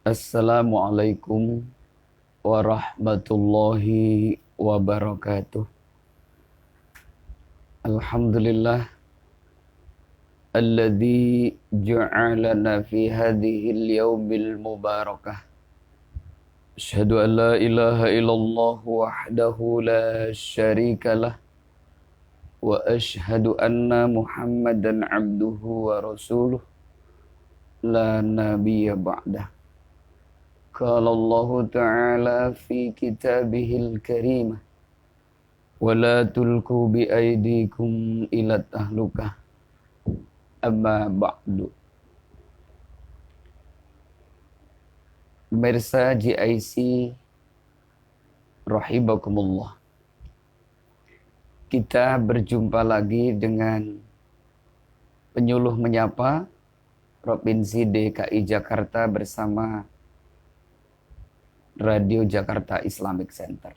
Assalamualaikum warahmatullahi wabarakatuh. Alhamdulillah alladzi ja'alana fi hadhil yawmil mubarakah. Asyhadu an la ilaha illallah wahdahu la syarikalah wa asyhadu anna Muhammadan abduhu wa rasuluh la nabiyya ba'dah. Qala Allah Ta'ala fi kitabihil karimah wa la tulqu bi aydikum ila tahlukah. Amma ba'du. Pemirsa GIC rahimakumullah. Kita berjumpa lagi dengan penyuluh menyapa Provinsi DKI Jakarta bersama Radio Jakarta Islamic Center.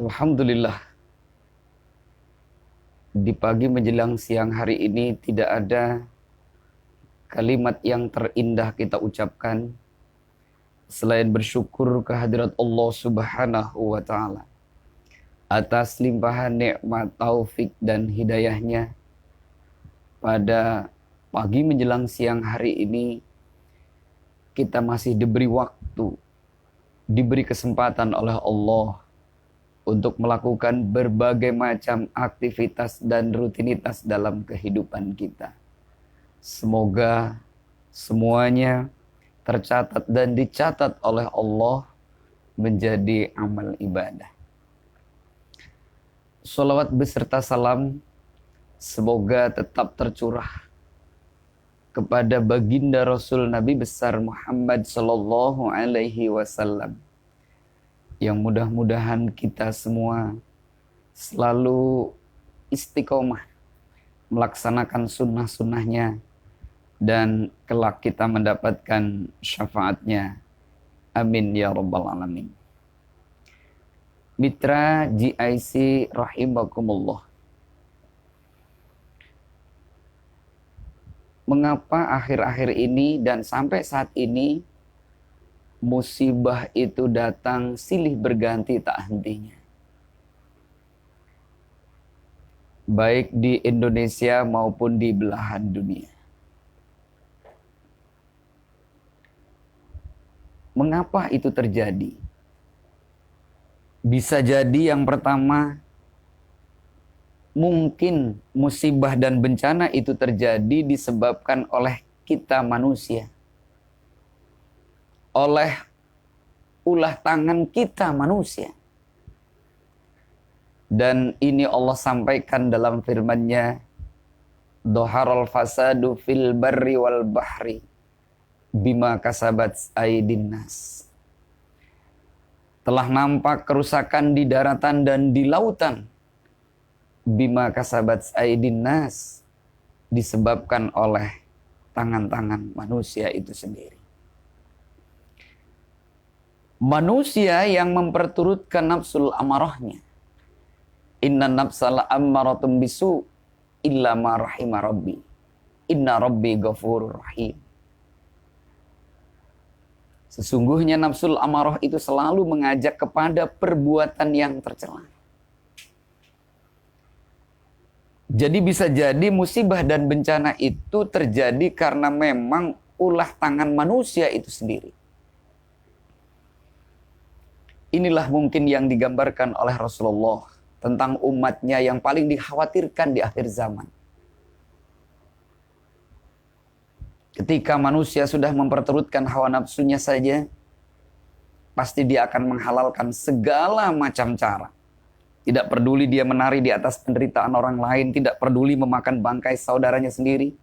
Alhamdulillah, di pagi menjelang siang hari ini tidak ada kalimat yang terindah kita ucapkan selain bersyukur kehadirat Allah Subhanahu wa Ta'ala atas limpahan nikmat taufik dan hidayahnya. Pada pagi menjelang siang hari ini kita masih diberi waktu, diberi kesempatan oleh Allah untuk melakukan berbagai macam aktivitas dan rutinitas dalam kehidupan kita. Semoga semuanya tercatat dan dicatat oleh Allah menjadi amal ibadah. Sholawat beserta salam semoga tetap tercurah kepada baginda Rasul Nabi besar Muhammad sallallahu alaihi wasallam, yang mudah-mudahan kita semua selalu istiqomah melaksanakan sunnah-sunnahnya dan kelak kita mendapatkan syafaatnya. Amin ya rabbal alamin. Mitra GIC rahimakumullah. Mengapa akhir-akhir ini dan sampai saat ini musibah itu datang silih berganti tak hentinya? Baik di Indonesia maupun di belahan dunia. Mengapa itu terjadi? Bisa jadi yang pertama, mungkin musibah dan bencana itu terjadi disebabkan oleh kita manusia. Oleh ulah tangan kita manusia. Dan ini Allah sampaikan dalam firman-Nya, Dhaharal fasadu fil barri wal bahri bima kasabat aydin nas. Telah nampak kerusakan di daratan dan di lautan bima kasabat aydin nas, disebabkan oleh tangan-tangan manusia itu sendiri. Manusia yang memperturutkan nafsul amarahnya. Inna nafsala ammaratum bisu illa ma rahima rabbi. Inna rabbi ghafurur rahim. Sesungguhnya nafsul amarah itu selalu mengajak kepada perbuatan yang tercela. Jadi bisa jadi musibah dan bencana itu terjadi karena memang ulah tangan manusia itu sendiri. Inilah mungkin yang digambarkan oleh Rasulullah tentang umatnya yang paling dikhawatirkan di akhir zaman. Ketika manusia sudah memperturutkan hawa nafsunya saja, pasti dia akan menghalalkan segala macam cara. Tidak peduli dia menari di atas penderitaan orang lain, tidak peduli memakan bangkai saudaranya sendiri,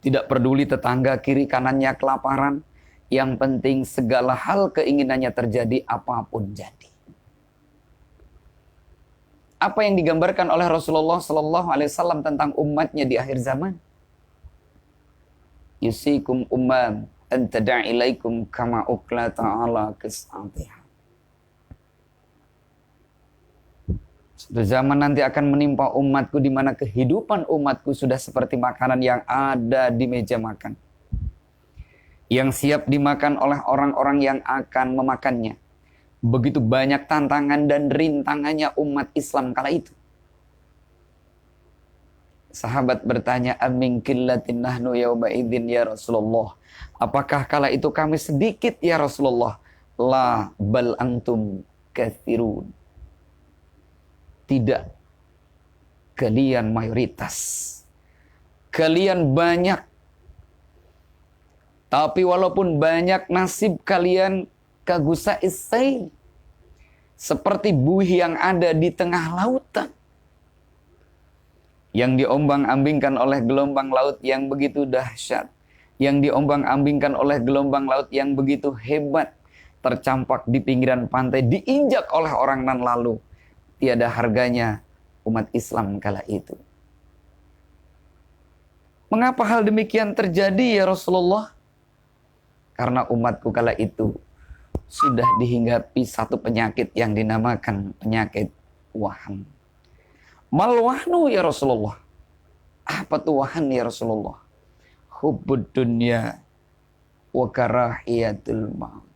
tidak peduli tetangga kiri kanannya kelaparan. Yang penting segala hal keinginannya terjadi apapun jadi. Apa yang digambarkan oleh Rasulullah SAW tentang umatnya di akhir zaman? Yusikum ummam an tada'ilaikum kama ukla ta'ala kis'atiha. Suatu zaman nanti akan menimpa umatku di mana kehidupan umatku sudah seperti makanan yang ada di meja makan. yang siap dimakan oleh orang-orang yang akan memakannya. Begitu banyak tantangan dan rintangannya umat Islam kala itu. Sahabat bertanya, amin qillatin nahnu yawma idzin ya Rasulullah. Apakah kala itu kami sedikit ya Rasulullah? La bal antum katsirun. Tidak. Kalian mayoritas. Kalian banyak. Tapi walaupun banyak, nasib kalian kagusa isail. Seperti buih yang ada di tengah lautan. Yang diombang-ambingkan oleh gelombang laut yang begitu dahsyat. Yang diombang-ambingkan oleh gelombang laut yang begitu hebat. Tercampak di pinggiran pantai, diinjak oleh orang nan lalu. Tiada harganya umat Islam kala itu. Mengapa hal demikian terjadi ya Rasulullah? Karena umatku kala itu sudah dihinggapi satu penyakit yang dinamakan penyakit wahan. Mal wahnu ya Rasulullah. Apa tuh wahan ya Rasulullah? Hubbud dunya wa karahiyatul maut.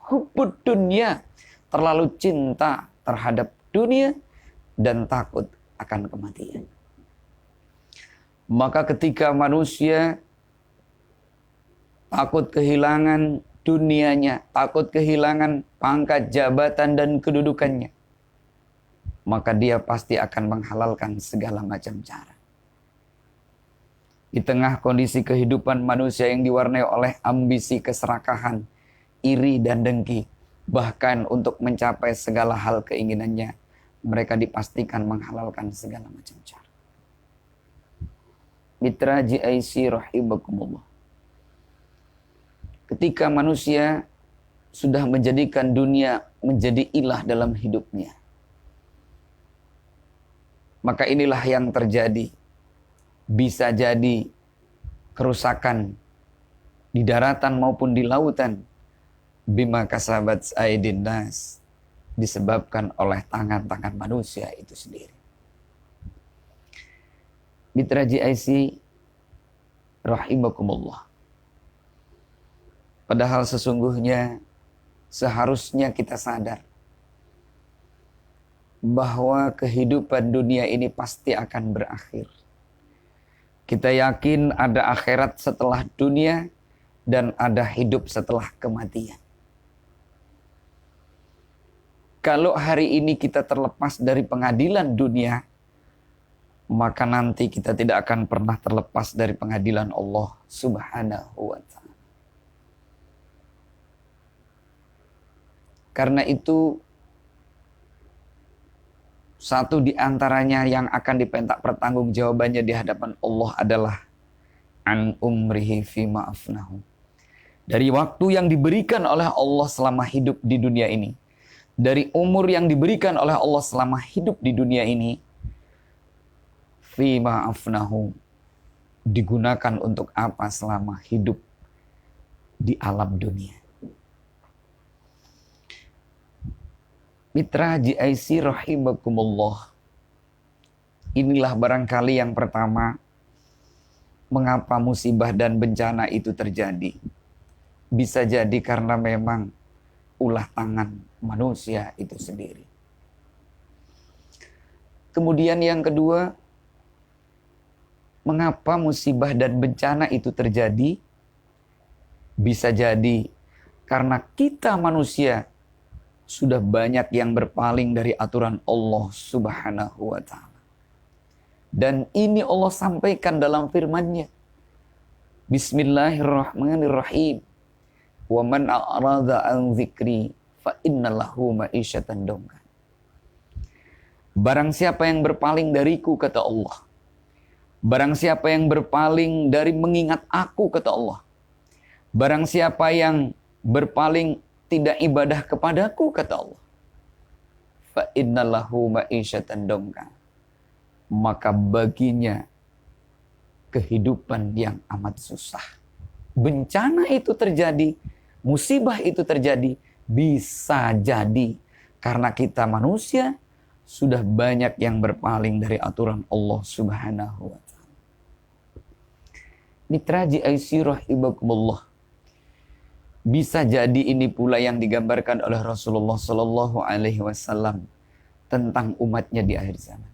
Hubbud dunya, terlalu cinta terhadap dunia dan takut akan kematian. Maka ketika manusia takut kehilangan dunianya, takut kehilangan pangkat, jabatan, dan kedudukannya, maka dia pasti akan menghalalkan segala macam cara. Di tengah kondisi kehidupan manusia yang diwarnai oleh ambisi, keserakahan, iri, dan dengki, bahkan untuk mencapai segala hal keinginannya, mereka dipastikan menghalalkan segala macam cara. Mitra GIC rahimakumullah. Ketika manusia sudah menjadikan dunia menjadi ilah dalam hidupnya, maka inilah yang terjadi. Bisa jadi kerusakan di daratan maupun di lautan. Bima kasabat aydin nas, disebabkan oleh tangan-tangan manusia itu sendiri. Mitra GIC rahimakumullah. Padahal sesungguhnya seharusnya kita sadar bahwa kehidupan dunia ini pasti akan berakhir. Kita yakin ada akhirat setelah dunia dan ada hidup setelah kematian. Kalau hari ini kita terlepas dari pengadilan dunia, maka nanti kita tidak akan pernah terlepas dari pengadilan Allah Subhanahu wa ta'ala. Karena itu, satu di antaranya yang akan dipentak pertanggungjawabannya di hadapan Allah adalah an umrihi fima afnahu. Dari waktu yang diberikan oleh Allah selama hidup di dunia ini. Dari umur yang diberikan oleh Allah selama hidup di dunia ini. Fima afnahu. Digunakan untuk apa selama hidup di alam dunia. Mitra GIC rahimakumullah. Inilah barangkali yang pertama, mengapa musibah dan bencana itu terjadi. Bisa jadi karena memang ulah tangan manusia itu sendiri. Kemudian yang kedua, mengapa musibah dan bencana itu terjadi? Bisa jadi karena kita manusia sudah banyak yang berpaling dari aturan Allah Subhanahu wa ta'ala. Dan ini Allah sampaikan dalam firman-Nya. Bismillahirrahmanirrahim. Wa man a'rada an dzikri fa innalahu ma'isyatan dongka. Barang siapa yang berpaling dariku, kata Allah. Barang siapa yang berpaling dari mengingat aku, kata Allah. Barang siapa yang berpaling tidak ibadah kepadaku, kata Allah. Fa innalahu ma'isyatan dongka. Maka baginya kehidupan yang amat susah. Bencana itu terjadi, musibah itu terjadi, bisa jadi karena kita manusia sudah banyak yang berpaling dari aturan Allah Subhanahu wa ta'ala. Mitra GIC rahimakumullah. Bisa jadi ini pula yang digambarkan oleh Rasulullah Sallallahu Alaihi Wasallam tentang umatnya di akhir zaman.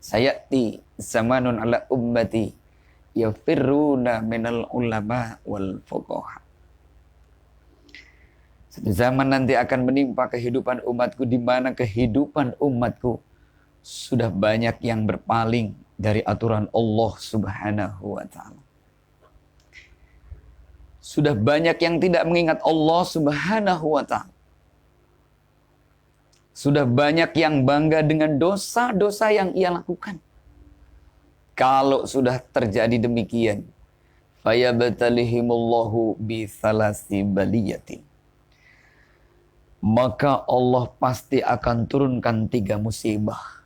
Sayati zamanun ala ummati yafirruna minal ulama wal fuqaha. Satu zaman nanti akan menimpa kehidupan umatku, di mana kehidupan umatku sudah banyak yang berpaling dari aturan Allah Subhanahu wa taala. Sudah banyak yang tidak mengingat Allah Subhanahu wa taala. Sudah banyak yang bangga dengan dosa-dosa yang ia lakukan. Kalau sudah terjadi demikian, fayabtalihimullahu bi thalasi baliyatin. Maka Allah pasti akan turunkan 3 musibah,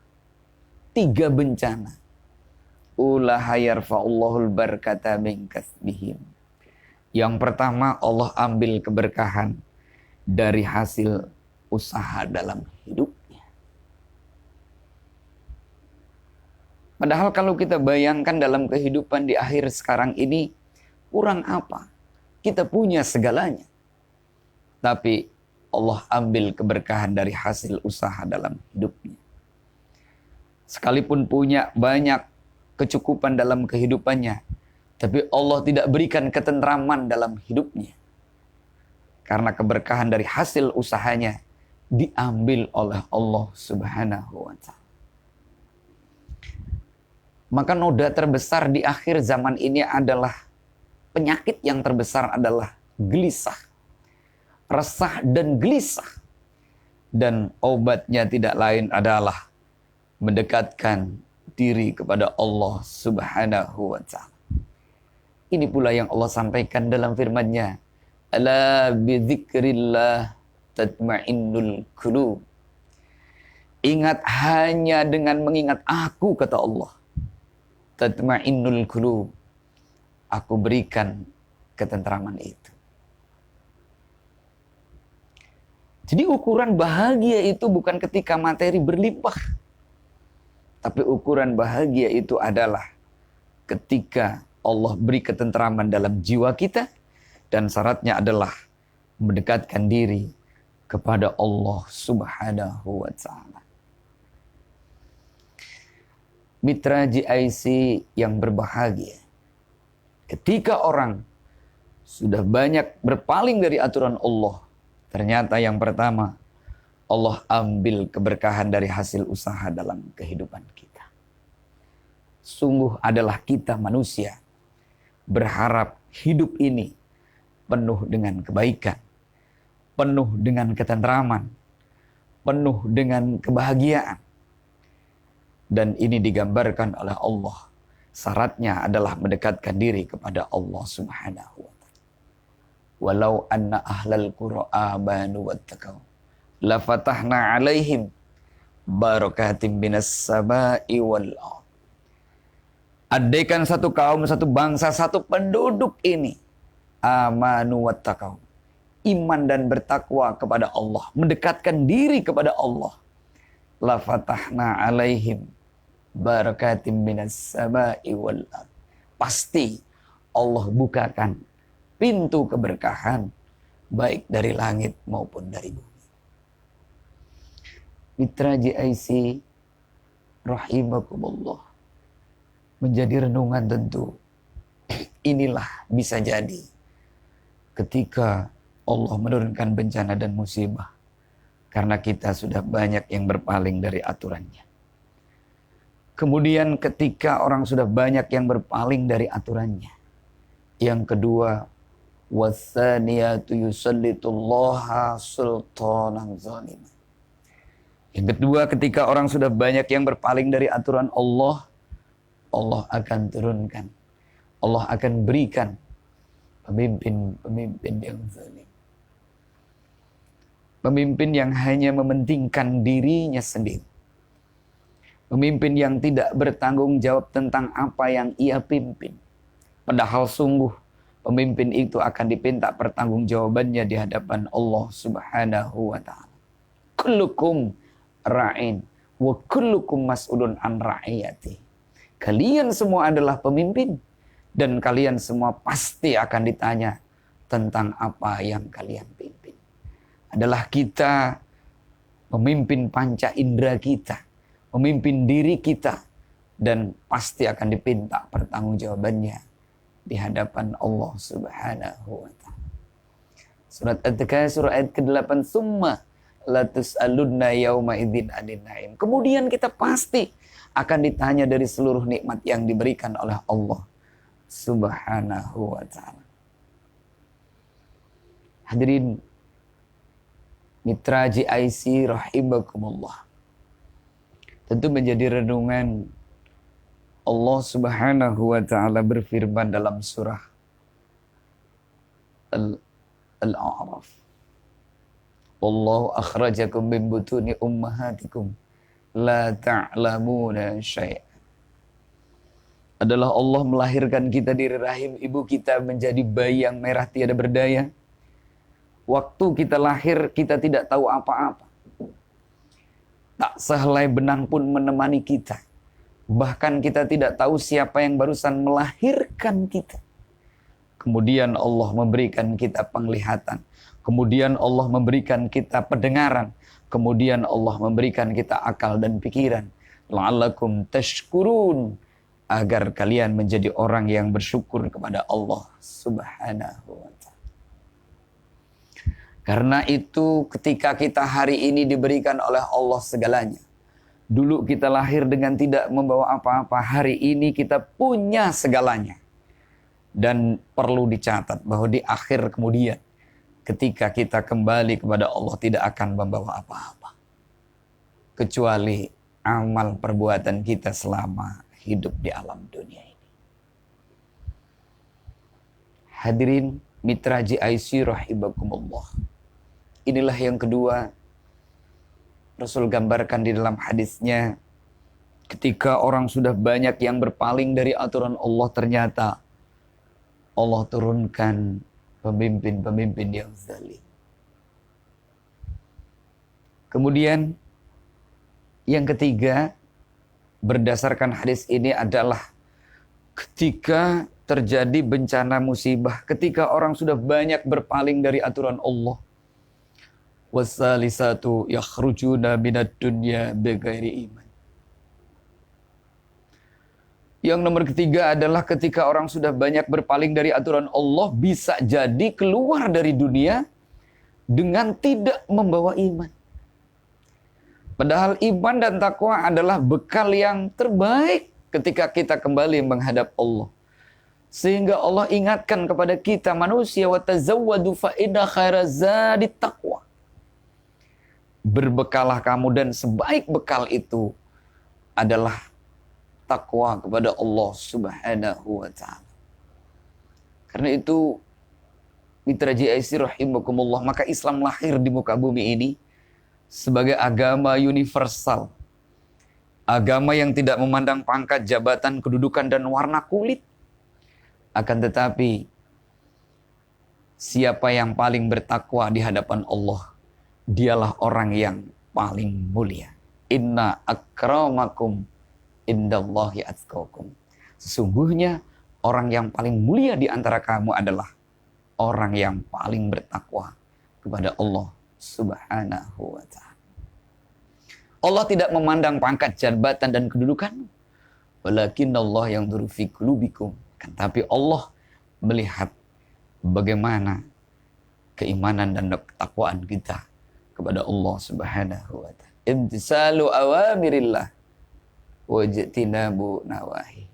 3 bencana. Ulaha yarfa'ullahul barakata min kasbihim. Yang pertama, Allah ambil keberkahan dari hasil usaha dalam hidupnya. Padahal kalau kita bayangkan dalam kehidupan di akhir sekarang ini, kurang apa? Kita punya segalanya. Tapi Allah ambil keberkahan dari hasil usaha dalam hidupnya. Sekalipun punya banyak kecukupan dalam kehidupannya, tapi Allah tidak berikan ketentraman dalam hidupnya. Karena keberkahan dari hasil usahanya diambil oleh Allah Subhanahu wa ta'ala. Maka noda terbesar di akhir zaman ini adalah, penyakit yang terbesar adalah gelisah. Resah dan gelisah. Dan obatnya tidak lain adalah mendekatkan diri kepada Allah Subhanahu wa ta'ala. Ini pula yang Allah sampaikan dalam firman-Nya, ala bidzikrillah tatma'innul qulub. Ingat, hanya dengan mengingat aku, kata Allah, tatma'innul qulub, aku berikan ketentraman itu. Jadi ukuran bahagia itu bukan ketika materi berlimpah, tapi ukuran bahagia itu adalah ketika Allah beri ketentraman dalam jiwa kita, dan syaratnya adalah mendekatkan diri kepada Allah Subhanahu wa ta'ala. Mitra GIC yang berbahagia, ketika orang sudah banyak berpaling dari aturan Allah, ternyata yang pertama, Allah ambil keberkahan dari hasil usaha dalam kehidupan kita. Sungguh adalah kita manusia berharap hidup ini penuh dengan kebaikan, penuh dengan ketentraman, penuh dengan kebahagiaan. Dan ini digambarkan oleh Allah. Syaratnya adalah mendekatkan diri kepada Allah Subhanahu wa ta'ala. Walau anna ahlal qura amanu wattaqau la fatahna 'alaihim barakatim minas sama'i wal ardh. Andaikan satu kaum, satu bangsa, satu penduduk ini amanu wattaqau, iman dan bertakwa kepada Allah, mendekatkan diri kepada Allah, la fatahna 'alaihim barakatim minas sama'i wal ardh. Pasti Allah bukakan pintu keberkahan baik dari langit maupun dari bumi. Mitra GIC rahimakumullah, menjadi renungan tentu. Inilah bisa jadi ketika Allah menurunkan bencana dan musibah karena kita sudah banyak yang berpaling dari aturannya. Kemudian ketika orang sudah banyak yang berpaling dari aturannya, yang kedua, wasaniyatu yusallitullaha sultanan zalim. Yang kedua, ketika orang sudah banyak yang berpaling dari aturan Allah, Allah akan turunkan, Allah akan berikan pemimpin-pemimpin yang zalim. Pemimpin yang hanya mementingkan dirinya sendiri. Pemimpin yang tidak bertanggung jawab tentang apa yang ia pimpin. Padahal sungguh pemimpin itu akan dipinta pertanggungjawabannya di hadapan Allah Subhanahu wa ta'ala. Kullukum ra'in wa kullukum mas'ulun an ra'iyati. Kalian semua adalah pemimpin dan kalian semua pasti akan ditanya tentang apa yang kalian pimpin. Adalah kita memimpin panca indera kita, memimpin diri kita, dan pasti akan dipinta pertanggungjawabannya di hadapan Allah Subhanahu wa Ta'ala. Surat At-Takasur ayat ke-8, summa latus'alunna yauma idzin 'anil na'im. Kemudian kita pasti akan ditanya dari seluruh nikmat yang diberikan oleh Allah Subhanahu wa Ta'ala. Hadirin mitra GIC rahimakumullah. Tentu menjadi renungan Allah Subhanahu wa Ta'ala berfirman dalam surah Al-A'raf. Wallahu akhrajakum min butuni ummahatikum la ta'lamuna syai'an. Adalah Allah melahirkan kita dari rahim ibu kita menjadi bayi yang merah tiada berdaya. Waktu kita lahir, kita tidak tahu apa-apa. Tak sehelai benang pun menemani kita. Bahkan kita tidak tahu siapa yang barusan melahirkan kita. Kemudian Allah memberikan kita penglihatan. Kemudian Allah memberikan kita pendengaran. Kemudian Allah memberikan kita akal dan pikiran. La'allakum tashkurun. Agar kalian menjadi orang yang bersyukur kepada Allah Subhanahu wa Ta'ala. Karena itu ketika kita hari ini diberikan oleh Allah segalanya. Dulu kita lahir dengan tidak membawa apa-apa. Hari ini kita punya segalanya. Dan perlu dicatat bahwa di akhir kemudian ketika kita kembali kepada Allah tidak akan membawa apa-apa. Kecuali amal perbuatan kita selama hidup di alam dunia ini. Hadirin mitra GIC rahimakumullah. Inilah yang kedua Rasul gambarkan di dalam hadisnya, ketika orang sudah banyak yang berpaling dari aturan Allah, ternyata Allah turunkan pemimpin-pemimpin yang zalim. Kemudian yang ketiga, berdasarkan hadis ini adalah ketika terjadi bencana musibah, ketika orang sudah banyak berpaling dari aturan Allah. Wasalisatu yakhrujuna minad dunya bighairi iman. Yang nomor ketiga adalah ketika orang sudah banyak berpaling dari aturan Allah, bisa jadi keluar dari dunia dengan tidak membawa iman. Padahal iman dan takwa adalah bekal yang terbaik ketika kita kembali menghadap Allah. Sehingga Allah ingatkan kepada kita manusia, wa tazawwadu fa inna khairaz zadi taqwa. Berbekalah kamu dan sebaik bekal itu adalah takwa kepada Allah Subhanahu wa Ta'ala. Karena itu mitra GIC rahimakumullah, maka Islam lahir di muka bumi ini sebagai agama universal. Agama yang tidak memandang pangkat, jabatan, kedudukan, dan warna kulit. Akan tetapi siapa yang paling bertakwa di hadapan Allah, dialah orang yang paling mulia. Inna akramakum indallahi atqakum. Sesungguhnya orang yang paling mulia di antara kamu adalah orang yang paling bertakwa kepada Allah Subhanahu wa Ta'ala. Allah tidak memandang pangkat, jabatan, dan kedudukan. Walakinallah yanzuru fi qulubikum. Tapi Allah melihat bagaimana keimanan dan ketakwaan kita kepada Allah Subhanahu wa Ta'ala. Imtisalu awamirillah wajtinabu nawahi.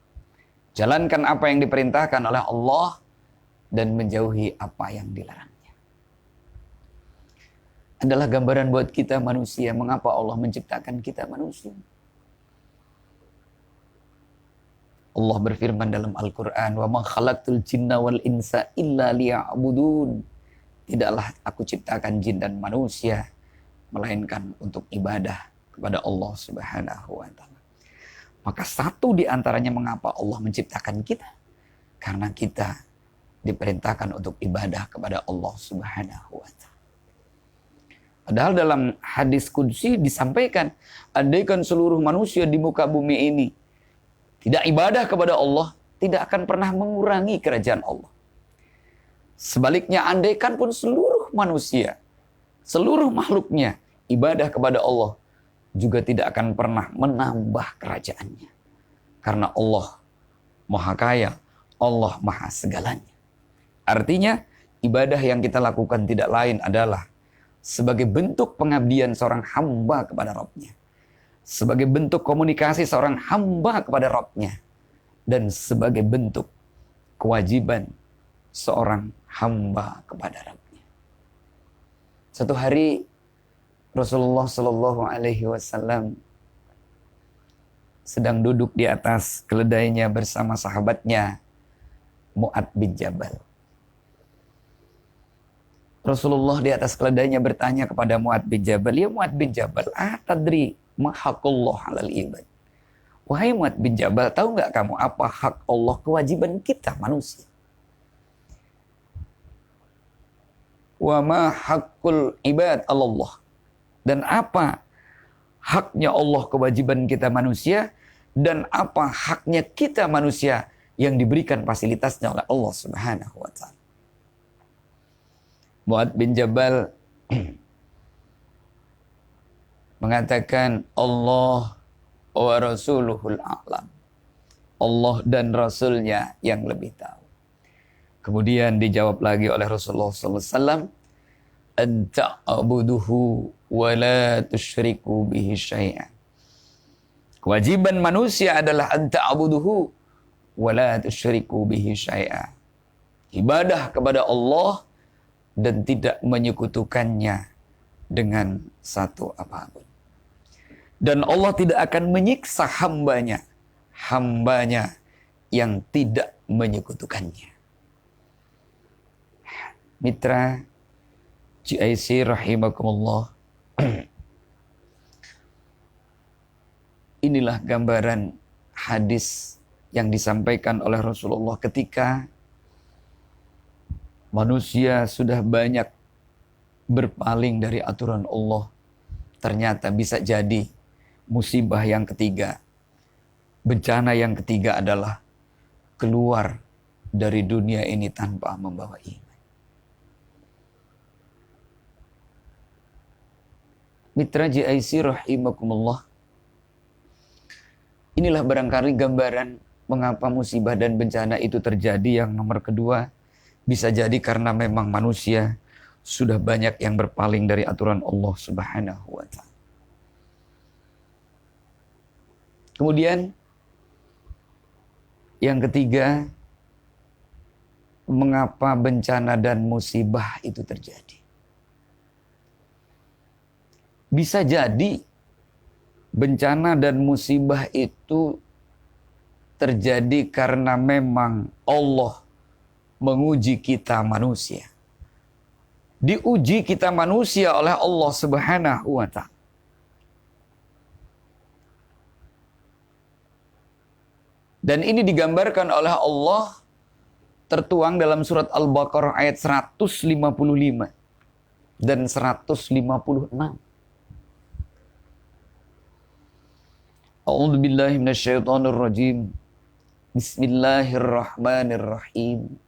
Jalankan apa yang diperintahkan oleh Allah dan menjauhi apa yang dilarangnya. Adalah gambaran buat kita manusia, mengapa Allah menciptakan kita manusia. Allah berfirman dalam Al-Quran, wa ma khalaqtul jinna wal insa illa liya'budun. Tidaklah aku ciptakan jin dan manusia melainkan untuk ibadah kepada Allah Subhanahu wa Ta'ala. Maka satu di antaranya mengapa Allah menciptakan kita, karena kita diperintahkan untuk ibadah kepada Allah Subhanahu wa Ta'ala. Padahal dalam hadis qudsi disampaikan, andaikan seluruh manusia di muka bumi ini tidak ibadah kepada Allah, tidak akan pernah mengurangi kerajaan Allah. Sebaliknya, andaikan pun seluruh manusia, seluruh makhluknya ibadah kepada Allah, juga tidak akan pernah menambah kerajaannya. Karena Allah Maha Kaya, Allah Maha Segalanya. Artinya, ibadah yang kita lakukan tidak lain adalah sebagai bentuk pengabdian seorang hamba kepada Rabb-Nya. Sebagai bentuk komunikasi seorang hamba kepada Rabb-Nya. Dan sebagai bentuk kewajiban seorang hamba kepada Rabb-Nya. Satu hari Rasulullah Shallallahu Alaihi Wasallam sedang duduk di atas keledainya bersama sahabatnya Mu'adz bin Jabal. Rasulullah di atas keledainya bertanya kepada Mu'adz bin Jabal, "Ya Mu'adz bin Jabal, atadri ma haqqullah 'alal ibad?" Wahai Mu'adz bin Jabal, tahu nggak kamu apa hak Allah, kewajiban kita manusia? Wa ma haqqul ibad 'alallah. Dan apa haknya Allah, kewajiban kita manusia, dan apa haknya kita manusia yang diberikan fasilitasnya oleh Allah Subhanahu wa taala. Mu'adz bin Jabal mengatakan, Allah wa rasuluhul a'lam. Allah dan Rasulnya yang lebih tahu. Kemudian dijawab lagi oleh Rasulullah SAW, anta abuduhu wa la tusyriku bihi syai'an. Kewajiban manusia adalah anta abuduhu wa la tusyriku bihi syai'an. Ibadah kepada Allah dan tidak menyekutukannya dengan satu apapun. Dan Allah tidak akan menyiksa hambanya yang tidak menyekutukannya. Mitra GIC rahimakumullah. Inilah gambaran hadis yang disampaikan oleh Rasulullah ketika manusia sudah banyak berpaling dari aturan Allah. Ternyata bisa jadi musibah yang ketiga, bencana yang ketiga adalah keluar dari dunia ini tanpa membawa iman. Mitra GIC rahimakumullah. Inilah barangkali gambaran mengapa musibah dan bencana itu terjadi. Yang nomor kedua, bisa jadi karena memang manusia sudah banyak yang berpaling dari aturan Allah Subhanahu wa taala. Kemudian yang ketiga, mengapa bencana dan musibah itu terjadi? Bisa jadi bencana dan musibah itu terjadi karena memang Allah menguji kita manusia. Diuji kita manusia oleh Allah Subhanahu wa taala. Dan ini digambarkan oleh Allah tertuang dalam surat Al-Baqarah ayat 155 dan 156. A'udzu billahi minasyaitonir rajim. Bismillahirrahmanirrahim.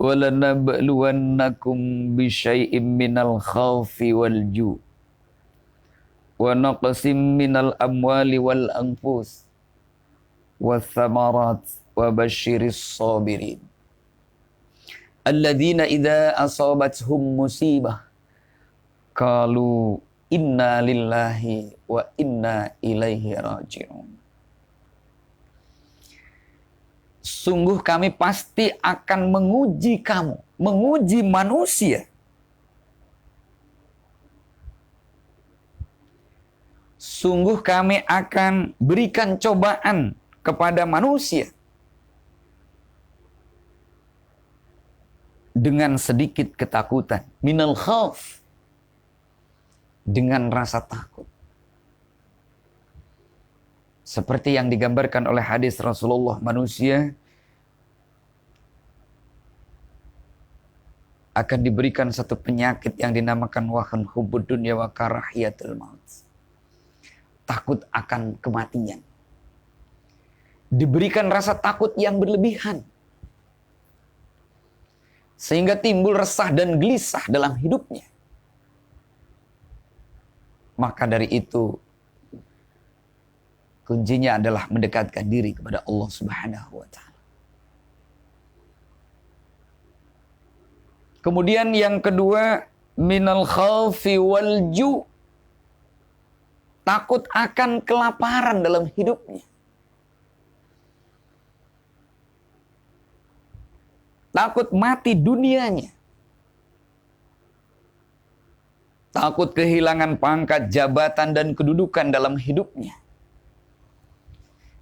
وَلَنَبْلُوَنَّكُمْ بِشَيْءٍ مِّنَ الْخَوْفِ وَالْجُوعِ وَنَقْصٍ مِّنَ الْأَمْوَالِ وَالْأَنفُسِ وَالثَّمَرَاتِ وَبَشِّرِ الصَّابِرِينَ الَّذِينَ إِذَا أَصَابَتْهُمْ مُصِيبَةٌ قَالُوا إِنَّا لِلَّهِ وَإِنَّا إِلَيْهِ رَاجِعُونَ. Sungguh kami pasti akan menguji kamu, menguji manusia. Sungguh kami akan berikan cobaan kepada manusia dengan sedikit ketakutan, minal khauf, dengan rasa takut. Seperti yang digambarkan oleh hadis Rasulullah, manusia akan diberikan satu penyakit yang dinamakan wahan hubbud dunya wa karahiyatul maut. Takut akan kematian. Diberikan rasa takut yang berlebihan. sehingga timbul resah dan gelisah dalam hidupnya. Maka dari itu, kuncinya adalah mendekatkan diri kepada Allah Subhanahu wa Ta'ala. Kemudian yang kedua, minal khawfi wal ju'. Takut akan kelaparan dalam hidupnya. Takut mati dunianya. Takut kehilangan pangkat, jabatan, dan kedudukan dalam hidupnya.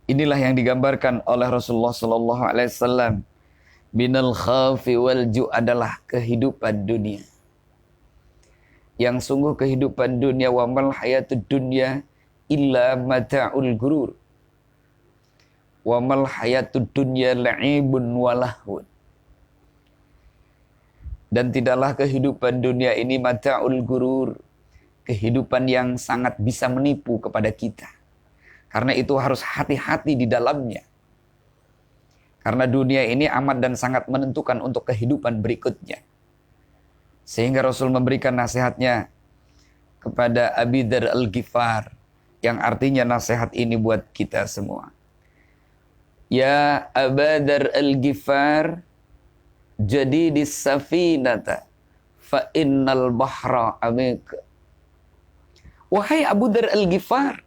Inilah yang digambarkan oleh Rasulullah sallallahu alaihi wasallam. Minal khawfi wal ju' adalah kehidupan dunia. Yang sungguh kehidupan dunia, wa mal hayatud dunya illa mata'ul gurur. Wa mal hayatud dunya la'ibun wa lahun. Dan tidaklah kehidupan dunia ini mata'ul gurur, kehidupan yang sangat bisa menipu kepada kita. Karena itu harus hati-hati di dalamnya. Karena dunia ini amat dan sangat menentukan untuk kehidupan berikutnya. Sehingga Rasul memberikan nasihatnya kepada Abi Dzar Al-Ghifar, yang artinya nasihat ini buat kita semua. Ya Aba Dzar Al-Ghifar, jadidis safinata fa innal bahra amik. Wahai Abu Dzar Al-Ghifar,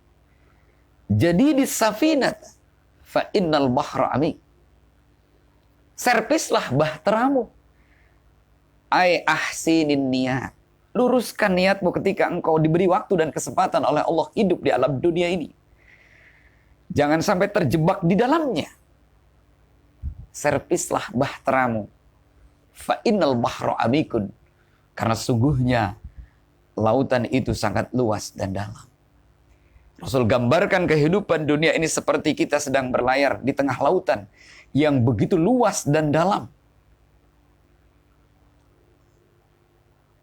jadidis safinata fa innal bahra amik. Servislah bahteramu. Ai ahsinin niat. Luruskan niatmu ketika engkau diberi waktu dan kesempatan oleh Allah hidup di alam dunia ini. Jangan sampai terjebak di dalamnya. Servislah bahteramu. Fa innal bahra amikun. Karena sungguhnya lautan itu sangat luas dan dalam. Rasul gambarkan kehidupan dunia ini seperti kita sedang berlayar di tengah lautan yang begitu luas dan dalam.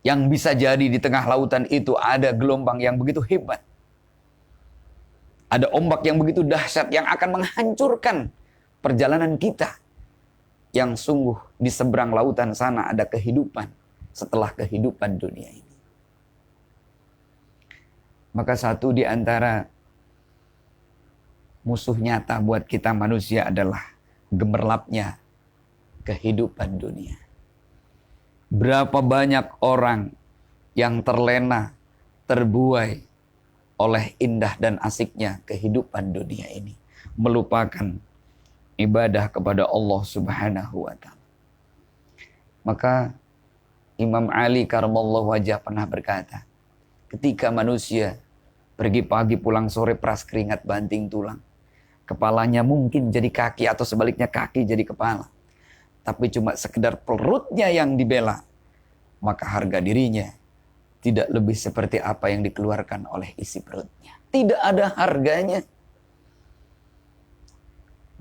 Yang bisa jadi di tengah lautan itu ada gelombang yang begitu hebat. Ada ombak yang begitu dahsyat yang akan menghancurkan perjalanan kita. Yang sungguh di seberang lautan sana ada kehidupan setelah kehidupan dunia ini. Maka satu di antara musuh nyata buat kita manusia adalah gemerlapnya kehidupan dunia. Berapa banyak orang yang terlena, terbuai oleh indah dan asiknya kehidupan dunia ini. Melupakan ibadah kepada Allah Subhanahu wa Ta'ala. Maka Imam Ali karamallahu wajah pernah berkata, ketika manusia pergi pagi pulang sore peras keringat banting tulang, kepalanya mungkin jadi kaki atau sebaliknya kaki jadi kepala, tapi cuma sekedar perutnya yang dibela, maka harga dirinya tidak lebih seperti apa yang dikeluarkan oleh isi perutnya. Tidak ada harganya.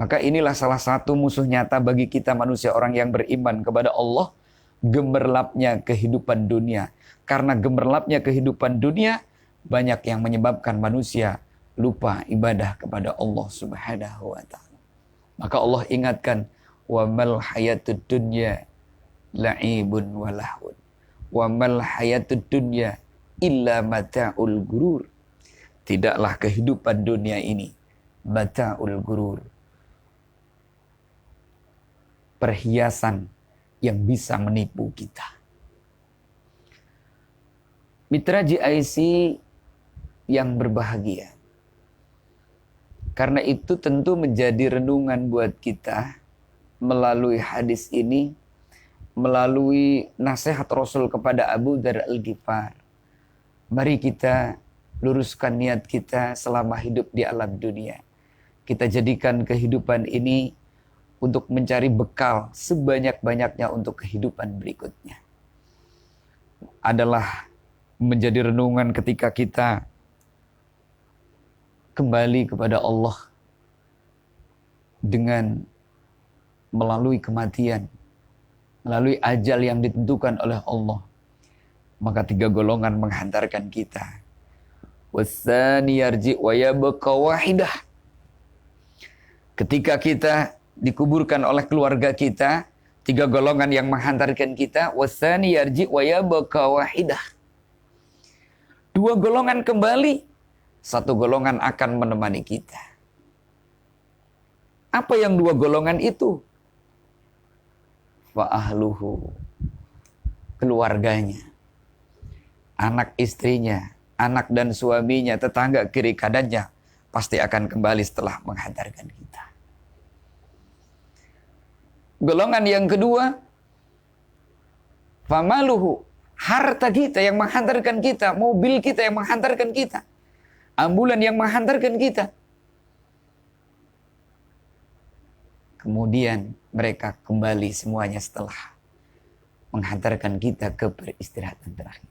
Maka inilah salah satu musuh nyata bagi kita manusia orang yang beriman kepada Allah, gemerlapnya kehidupan dunia. Karena gemerlapnya kehidupan dunia, banyak yang menyebabkan manusia lupa ibadah kepada Allah Subhanahu wa Ta'ala. Maka Allah ingatkan, wa mal hayatud dunya la'ibun wa lahun. Wa mal hayatud dunya illa mata'ul gurur. Tidaklah kehidupan dunia ini mata'ul gurur, perhiasan yang bisa menipu kita. Mitra GIC yang berbahagia. Karena itu tentu menjadi renungan buat kita melalui hadis ini, melalui nasihat Rasul kepada Abu Dzar Al-Ghifar. Mari kita luruskan niat kita selama hidup di alam dunia. Kita jadikan kehidupan ini untuk mencari bekal sebanyak-banyaknya untuk kehidupan berikutnya. Adalah menjadi renungan ketika kita kembali kepada Allah dengan melalui kematian, melalui ajal yang ditentukan oleh Allah. Maka 3 golongan menghantarkan kita. Wassani yarji wa yabqa wahidah. Ketika kita dikuburkan oleh keluarga kita, Tiga golongan yang menghantarkan kita. Wasani yarji wa yabqa wahidah. Dua golongan kembali, satu golongan akan menemani kita. Apa yang dua golongan itu? Wa ahluhu, keluarganya, anak istrinya, anak dan suaminya, tetangga kiri kanannya, pasti akan kembali setelah menghantarkan kita. Golongan yang kedua, famaluhu, harta kita yang menghantarkan kita, mobil kita yang menghantarkan kita, ambulan yang menghantarkan kita. Kemudian mereka kembali semuanya setelah menghantarkan kita ke peristirahatan terakhir.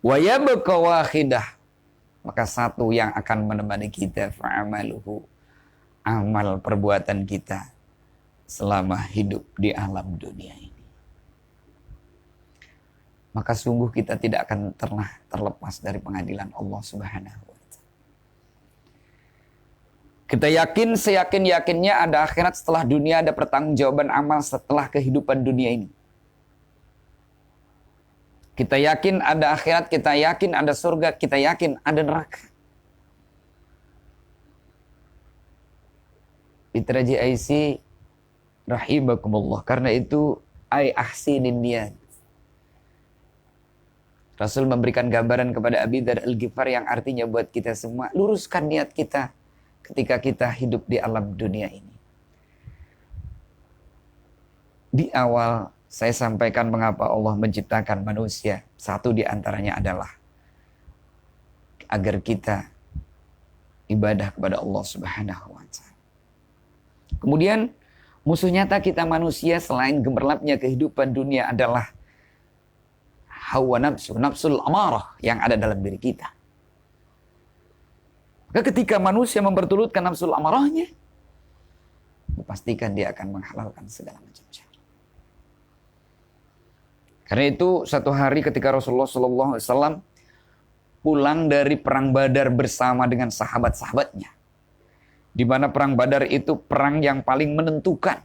Wa yabqa wahidah, maka satu yang akan menemani kita, fa'amaluhu, amal perbuatan kita selama hidup di alam dunia ini. Maka sungguh kita tidak akan pernah terlepas dari pengadilan Allah Subhanahu wa ta'ala. Kita yakin seyakin-yakinnya ada akhirat setelah dunia, ada pertanggungjawaban amal setelah kehidupan dunia ini. Kita yakin ada akhirat, kita yakin ada surga, kita yakin ada neraka. Itraji aisi rahimakumullah. Karena itu ay ahsinin niyat. Rasul memberikan gambaran kepada Abi Dzar Al-Ghifari yang artinya buat kita semua, luruskan niat kita ketika kita hidup di alam dunia ini. Di awal saya sampaikan mengapa Allah menciptakan manusia. Satu di antaranya adalah agar kita ibadah kepada Allah Subhanahu wa ta'ala. Kemudian musuh nyata kita manusia selain gemerlapnya kehidupan dunia adalah hawa nafsu, nafsul amarah yang ada dalam diri kita. Maka ketika manusia memperturutkan nafsul amarahnya, pastikan dia akan menghalalkan segala macam cara. Karena itu satu hari ketika Rasulullah SAW pulang dari perang Badar bersama dengan sahabat-sahabatnya, di mana perang Badar itu perang yang paling menentukan.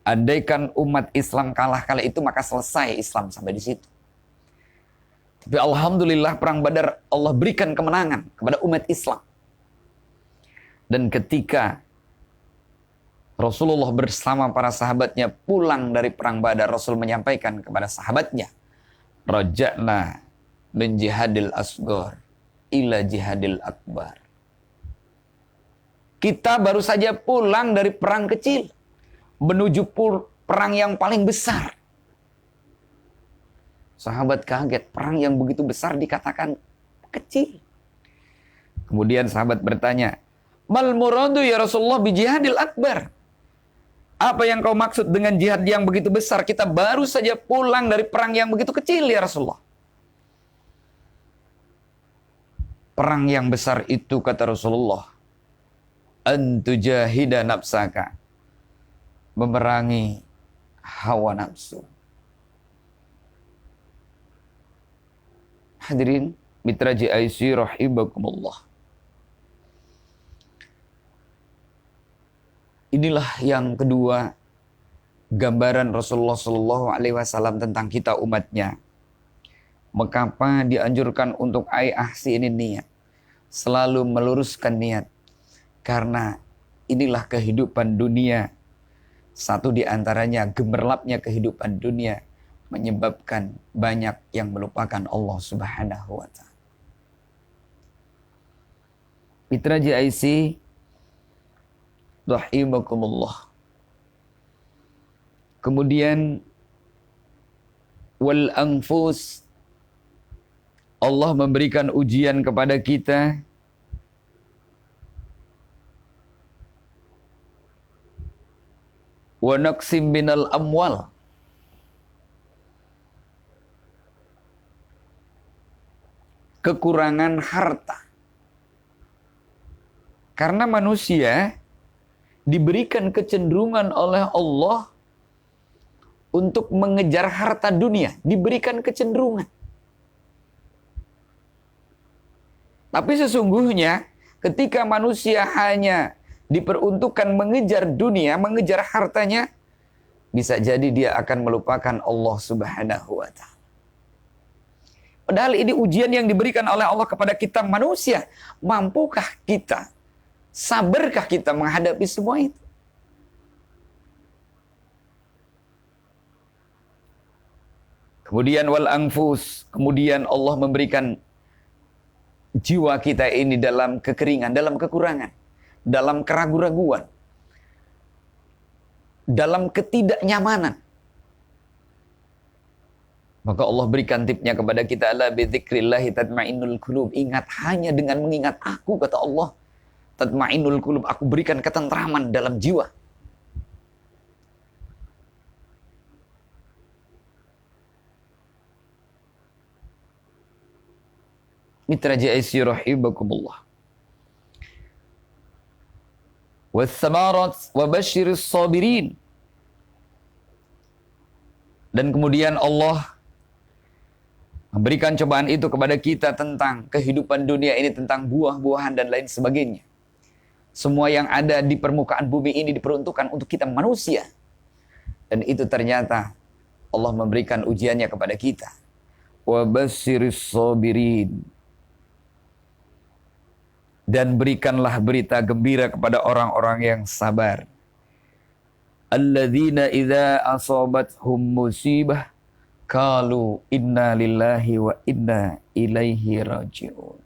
Andaikan umat Islam kalah kala itu, maka selesai Islam sampai di situ. Tapi alhamdulillah perang Badar Allah berikan kemenangan kepada umat Islam. Dan ketika Rasulullah bersama para sahabatnya pulang dari perang Badar, Rasul menyampaikan kepada sahabatnya, raja'na min jihadil asghar ila jihadil akbar. Kita baru saja pulang dari perang kecil menuju perang yang paling besar. Sahabat kaget, perang yang begitu besar dikatakan kecil. Kemudian sahabat bertanya, mal muradu ya Rasulullah bi jihadil akbar. Apa yang kau maksud dengan jihad yang begitu besar? Kita baru saja pulang dari perang yang begitu kecil ya Rasulullah. Perang yang besar itu kata Rasulullah, antujahida nafsaka, memerangi hawa nafsu. Hadirin mitra JIC rahimakumullah. Inilah yang kedua gambaran Rasulullah SAW tentang kita umatnya. Mengapa dianjurkan untuk ahsinin niat, selalu meluruskan niat, karena inilah kehidupan dunia. Satu di antaranya gemerlapnya kehidupan dunia menyebabkan banyak yang melupakan Allah Subhanahu wa ta'ala. Mitra JIC rahimakumullah. Kemudian wal anfus, Allah memberikan ujian kepada kita wa naqsim minal amwal, kekurangan harta. Karena manusia diberikan kecenderungan oleh Allah untuk mengejar harta dunia, diberikan kecenderungan. Tapi sesungguhnya ketika manusia hanya diperuntukkan mengejar dunia, mengejar hartanya, bisa jadi dia akan melupakan Allah Subhanahu wa Ta'ala. Padahal ini ujian yang diberikan oleh Allah kepada kita manusia. Mampukah kita? Sabarkah kita menghadapi semua itu? Kemudian wal anfus. Kemudian Allah memberikan jiwa kita ini dalam kekeringan, dalam kekurangan, dalam keraguan-raguan, dalam ketidaknyamanan. Maka Allah berikan tipnya kepada kita, la bidzikrillahi tatmainnul qulub. Ingat, hanya dengan mengingat aku, kata Allah, tatmainnul qulub, aku berikan ketentraman dalam jiwa. Mitra JIC rahimakumullah. Wassamarat wa basyiris sabirin. Dan kemudian Allah memberikan cobaan itu kepada kita tentang kehidupan dunia ini, tentang buah-buahan dan lain sebagainya. Semua yang ada di permukaan bumi ini diperuntukkan untuk kita manusia. Dan itu ternyata Allah memberikan ujiannya kepada kita. Wa basyiris sabirin. Dan berikanlah berita gembira kepada orang-orang yang sabar. Alladzina idza asabathum musibah qalu inna lillahi wa inna ilaihi raji'un.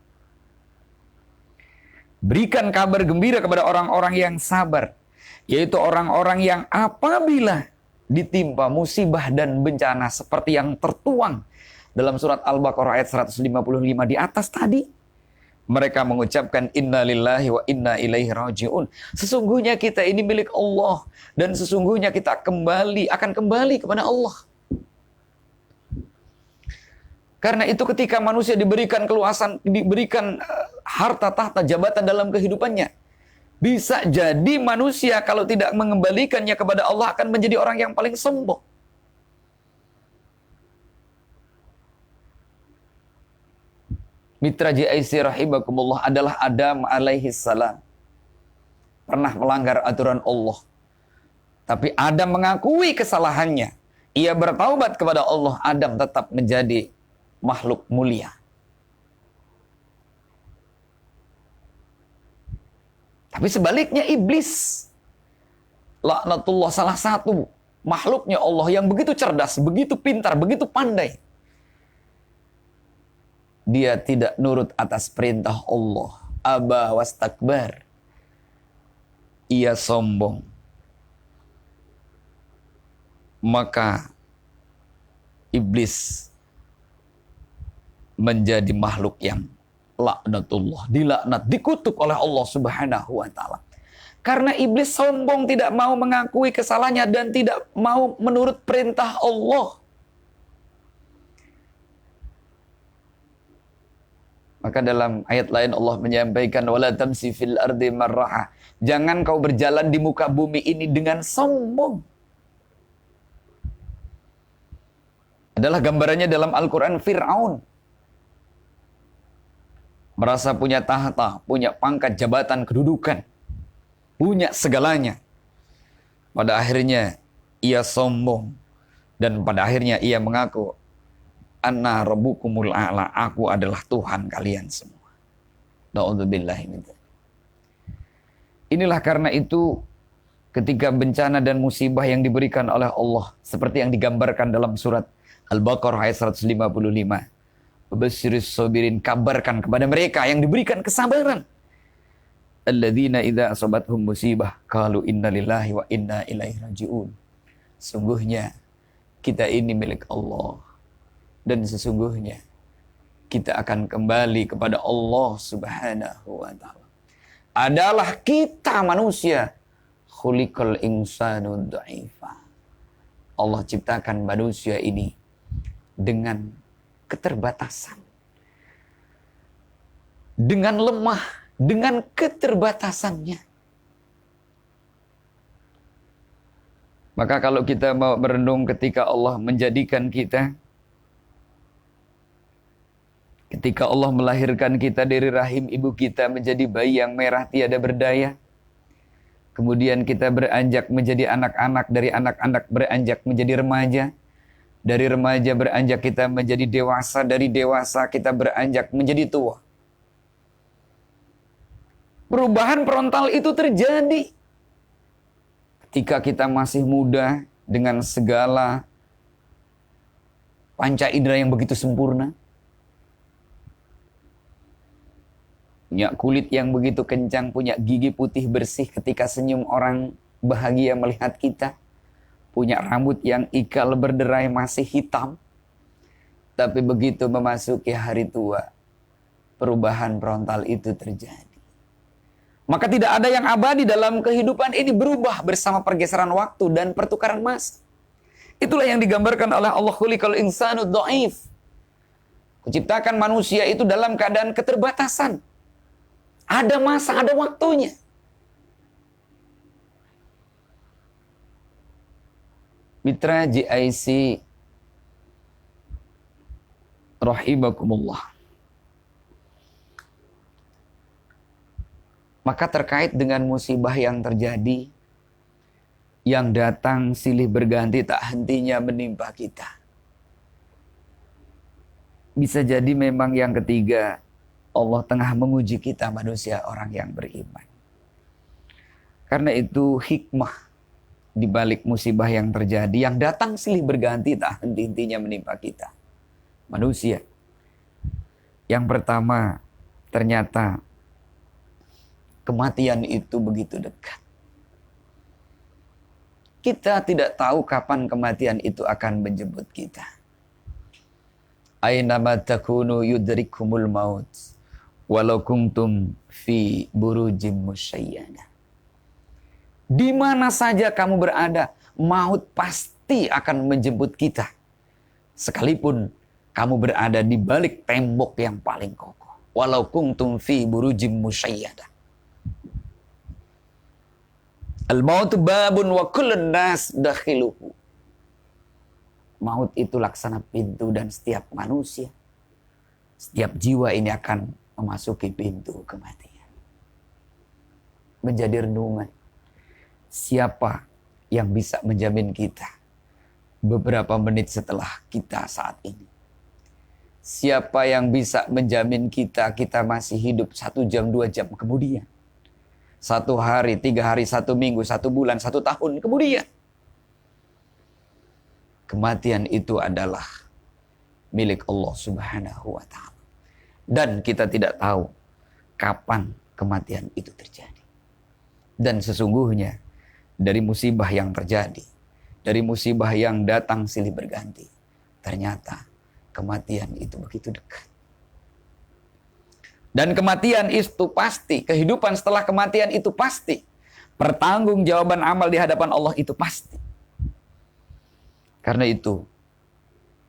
Berikan kabar gembira kepada orang-orang yang sabar, yaitu orang-orang yang apabila ditimpa musibah dan bencana seperti yang tertuang dalam surat Al-Baqarah ayat 155 di atas tadi, mereka mengucapkan inna lillahi wa inna ilaihi raji'un. Sesungguhnya kita ini milik Allah dan sesungguhnya kita akan kembali kepada Allah. Karena itu ketika manusia diberikan keluasan, diberikan harta, tahta, jabatan dalam kehidupannya, bisa jadi manusia kalau tidak mengembalikannya kepada Allah akan menjadi orang yang paling sombong. Mitra JIC rahimakumullah adalah Adam alaihi salam. Pernah melanggar aturan Allah. Tapi Adam mengakui kesalahannya. Ia bertaubat kepada Allah. Adam tetap menjadi makhluk mulia. Tapi sebaliknya iblis, laknatullah, salah satu makhluknya Allah yang begitu cerdas, begitu pintar, begitu pandai. Dia tidak nurut atas perintah Allah. Aba wastakbar. Ia sombong. Maka iblis menjadi makhluk yang laknatullah, dilaknat, dikutuk oleh Allah Subhanahu wa Ta'ala. Karena iblis sombong, tidak mau mengakui kesalahannya dan tidak mau menurut perintah Allah. Maka dalam ayat lain Allah menyampaikan wala tamsi fil ardi marraha. Jangan kau berjalan di muka bumi ini dengan sombong. Adalah gambarannya dalam Al-Qur'an Fir'aun. Merasa punya tahta, punya pangkat, jabatan, kedudukan. Punya segalanya. Pada akhirnya ia sombong. Dan pada akhirnya ia mengaku, Anna rabbukumul a'la, aku adalah Tuhan kalian semua. Na'udzubillahi min dzalik. Inilah karena itu ketika bencana dan musibah yang diberikan oleh Allah seperti yang digambarkan dalam surat Al-Baqarah ayat 155. Basyiris sabirin, kabarkan kepada mereka yang diberikan kesabaran. Alladzina idza asabathum musibah qalu inna lillahi wa inna ilaihi raji'un. Sungguhnya kita ini milik Allah dan sesungguhnya kita akan kembali kepada Allah Subhanahu wa Ta'ala. Adalah kita manusia, khuliqal insanu dha'ifa. Allah ciptakan manusia ini dengan keterbatasan, dengan lemah, dengan keterbatasannya. Maka kalau kita mau merenung ketika Allah menjadikan kita, ketika Allah melahirkan kita dari rahim ibu kita menjadi bayi yang merah tiada berdaya, Kemudian kita beranjak menjadi anak-anak, dari anak-anak beranjak menjadi remaja. Dari remaja beranjak kita menjadi dewasa, dari dewasa kita beranjak menjadi tua. Perubahan frontal itu terjadi ketika kita masih muda dengan segala panca indera yang begitu sempurna. Punya kulit yang begitu kencang, punya gigi putih bersih, ketika senyum orang bahagia melihat kita. Punya rambut yang ikal berderai masih hitam. Tapi begitu memasuki hari tua, perubahan frontal itu terjadi. Maka tidak ada yang abadi dalam kehidupan ini, berubah bersama pergeseran waktu dan pertukaran masa. Itulah yang digambarkan oleh Allah, khuliqal insanu dhaif. Kuciptakan manusia itu dalam keadaan keterbatasan. Ada masa, ada waktunya. Mitra GIC rahimakumullah. Maka terkait dengan musibah yang terjadi, yang datang silih berganti tak hentinya menimpa kita. Bisa jadi memang yang ketiga, Allah tengah menguji kita manusia orang yang beriman. Karena itu hikmah di balik musibah yang terjadi, yang datang silih berganti tak henti-hentinya menimpa kita. Manusia. Yang pertama, ternyata kematian itu begitu dekat. Kita tidak tahu kapan kematian itu akan menjemput kita. Ainama takunu yudrikumul maut. Walau kuntum fi burujim musyayyana. Di mana saja kamu berada, maut pasti akan menjemput kita. Sekalipun kamu berada di balik tembok yang paling kokoh. Walau kuntum fi burujim musyayyana. Al-mautu babun wa kullun nas dakhiluhu. Maut itu laksana pintu dan setiap manusia, setiap jiwa ini akan memasuki pintu kematian. Menjadi renungan. Siapa yang bisa menjamin kita beberapa menit setelah kita saat ini? Siapa yang bisa menjamin kita masih hidup 1 jam, 2 jam kemudian? 1 hari, 3 hari, 1 minggu, 1 bulan, 1 tahun kemudian? Kematian itu adalah milik Allah Subhanahu wa ta'ala. Dan kita tidak tahu kapan kematian itu terjadi. Dan sesungguhnya dari musibah yang terjadi, dari musibah yang datang silih berganti, ternyata kematian itu begitu dekat. Dan kematian itu pasti, kehidupan setelah kematian itu pasti. Pertanggungjawaban amal di hadapan Allah itu pasti. Karena itu,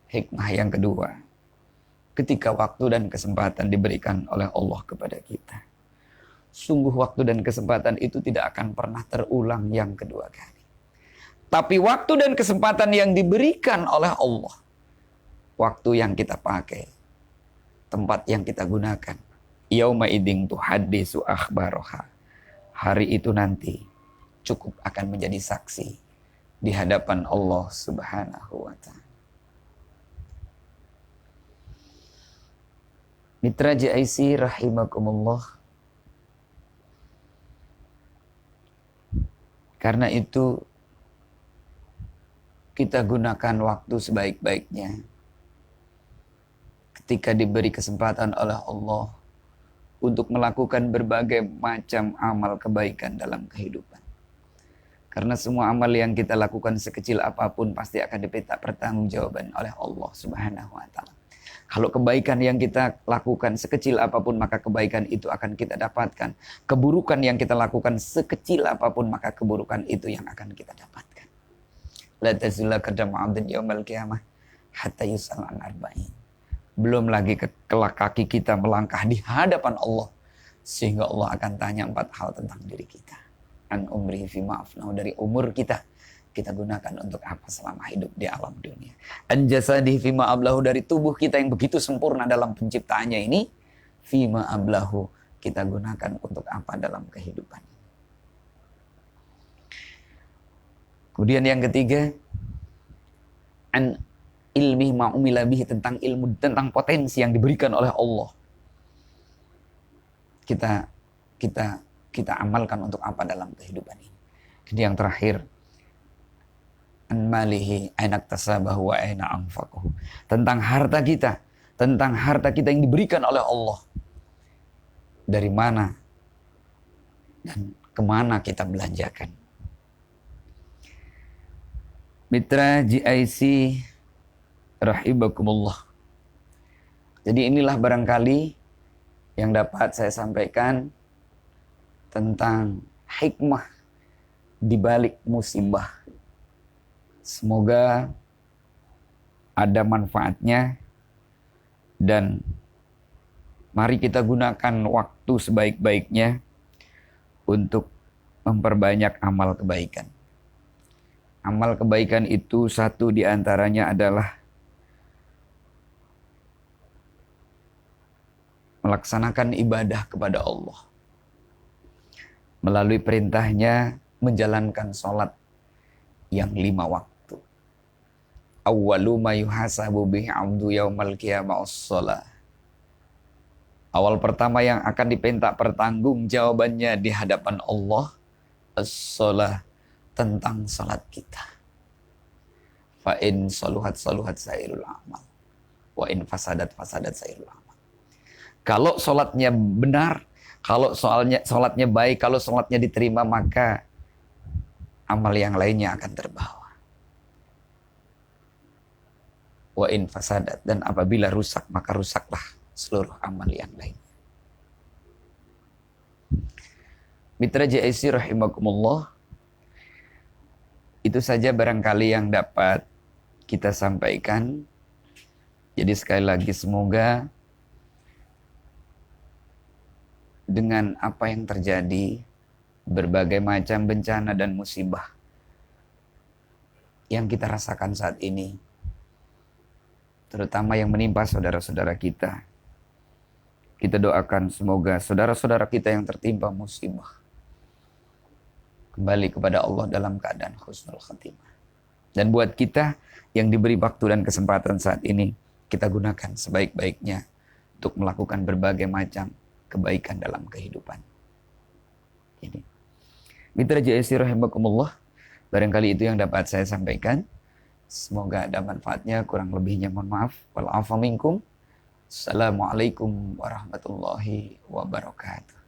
hikmah yang kedua, ketika waktu dan kesempatan diberikan oleh Allah kepada kita, sungguh waktu dan kesempatan itu tidak akan pernah terulang yang kedua kali. Tapi waktu dan kesempatan yang diberikan oleh Allah, waktu yang kita pakai, tempat yang kita gunakan, yauma idzin tuhaddisu akhbaraha. Hari itu nanti cukup akan menjadi saksi di hadapan Allah Subhanahu wa ta'ala. Mitra JIC rahimakumullah. Karena itu kita gunakan waktu sebaik-baiknya. Ketika diberi kesempatan oleh Allah untuk melakukan berbagai macam amal kebaikan dalam kehidupan. Karena semua amal yang kita lakukan sekecil apapun pasti akan diminta pertanggungjawaban oleh Allah Subhanahu wa ta'ala. Kalau kebaikan yang kita lakukan sekecil apapun, maka kebaikan itu akan kita dapatkan. Keburukan yang kita lakukan sekecil apapun, maka keburukan itu yang akan kita dapatkan. La tazula qadam 'abdin yaumal qiyamah hatta yus'al an arba'in. Belum lagi kelak kaki kita melangkah di hadapan Allah, sehingga Allah akan tanya 4 hal tentang diri kita. An umri fi ma'afnahu, dari umur kita gunakan untuk apa selama hidup di alam dunia. An jasadihi fima ablahu, dari tubuh kita yang begitu sempurna dalam penciptaannya ini, fima ablahu, kita gunakan untuk apa dalam kehidupan. Kemudian yang ketiga, an ilmi ma'umila bihi, tentang ilmu, tentang potensi yang diberikan oleh Allah. Kita amalkan untuk apa dalam kehidupan ini. Jadi yang terakhir, an malihi ainak tasabahu wa aina anfaqahu, tentang harta kita yang diberikan oleh Allah. Dari mana dan kemana kita belanjakan. Mitra GIC rahibakumullah. Jadi inilah barangkali yang dapat saya sampaikan tentang hikmah di balik musibah. Semoga ada manfaatnya dan mari kita gunakan waktu sebaik-baiknya untuk memperbanyak amal kebaikan. Amal kebaikan itu satu di antaranya adalah melaksanakan ibadah kepada Allah. Melalui perintahnya menjalankan sholat yang 5 waktu. Awwalu ma yuhasabu bihi 'abdu yaumal qiyamah as-shalah. Awal pertama yang akan diminta pertanggungjawabannya di hadapan Allah, as-shalah, tentang salat kita. Fa in saluhat sairul amal, wa in fasadat sairul amal. Kalau salatnya benar, kalau salatnya baik, kalau salatnya diterima, maka amal yang lainnya akan terbawa. Wa in fasadat, dan apabila rusak, maka rusaklah seluruh amal yang lain. Mitra JIC rahimakumullah, itu saja barangkali yang dapat kita sampaikan. Jadi sekali lagi semoga dengan apa yang terjadi, berbagai macam bencana dan musibah yang kita rasakan saat ini, terutama yang menimpa saudara-saudara kita, kita doakan semoga saudara-saudara kita yang tertimpa musibah kembali kepada Allah dalam keadaan husnul khatimah. Dan buat kita yang diberi waktu dan kesempatan saat ini, kita gunakan sebaik-baiknya untuk melakukan berbagai macam kebaikan dalam kehidupan ini. Mitra JIC rahimakumullah, barangkali itu yang dapat saya sampaikan. Semoga ada manfaatnya, kurang lebihnya mohon maaf. Wal afa minkum. Assalamualaikum warahmatullahi wabarakatuh.